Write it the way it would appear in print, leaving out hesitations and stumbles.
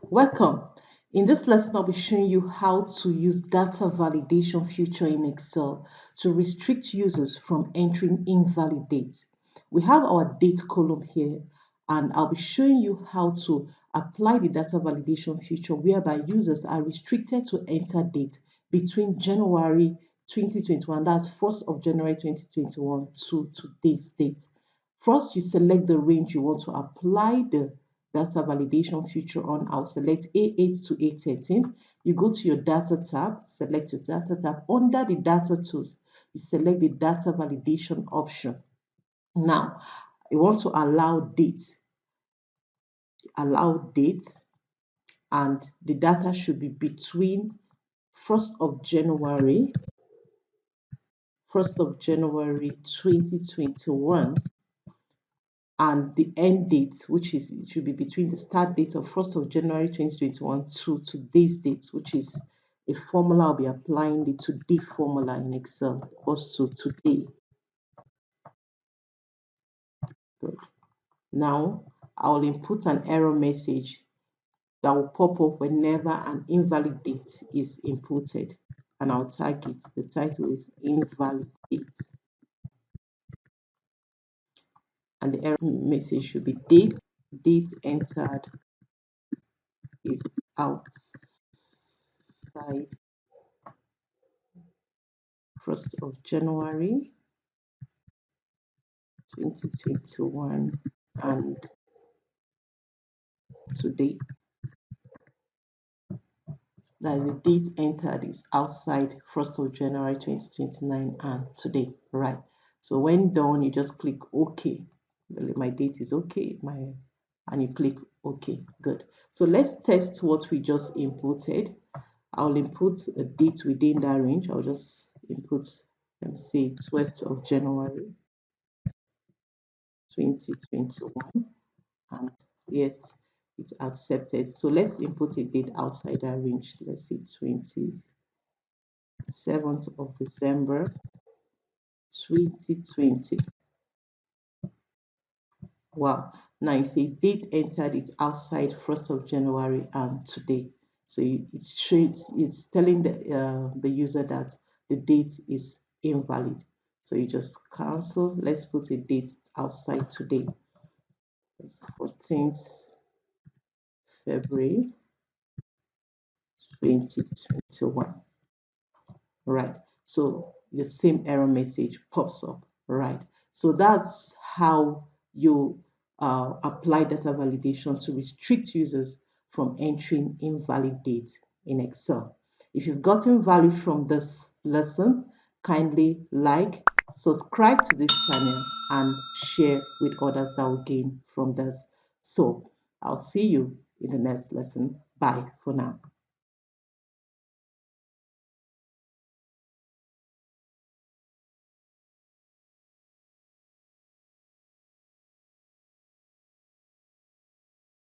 Welcome. In this lesson, I'll be showing you how to use data validation feature in Excel to restrict users from entering invalid dates. We have our date column here, and I'll be showing you how to apply the data validation feature whereby users are restricted to enter date between January 2021, that's 1st of January 2021 to today's date. First, you select the range you want to apply the data validation feature on. I'll select A8 to A13. You go to your data tab, select your data tab. Under the data tools, you select the data validation option. Now, you want to allow dates, and the data should be between 1st of January 1st of January 2021 and the end date, which is it should be between the start date of 1st of January 2021 to today's date, which is a formula. I'll be applying the today formula in Excel equals to today. Good. Now I'll input an error message that will pop up whenever an invalid date is inputted, and I'll tag it. The title is invalid date, and the error message should be date entered is outside 1st of January 2021 and today. That is the date entered is outside 1st of January 2029 and today. Right. So when done, you just click OK. My date is OK. And you click OK. Good. So let's test what we just inputted. I'll input a date within that range. I'll just input, let me say, 12th of January 2021, and yes, it's accepted. So let's input a date outside that range. Let's say 27th of December 2020. Wow. Now you see date entered is outside 1st of January and today. So it's telling the user that the date is invalid. So you just cancel. Let's put a date outside today. It's 14th February 2021. Right. So the same error message pops up. Right. So that's how you apply data validation to restrict users from entering invalid date in Excel. If you've gotten value from this lesson, kindly like, subscribe to this channel, and share with others that will gain from this. So I'll see you in the next lesson. Bye for now.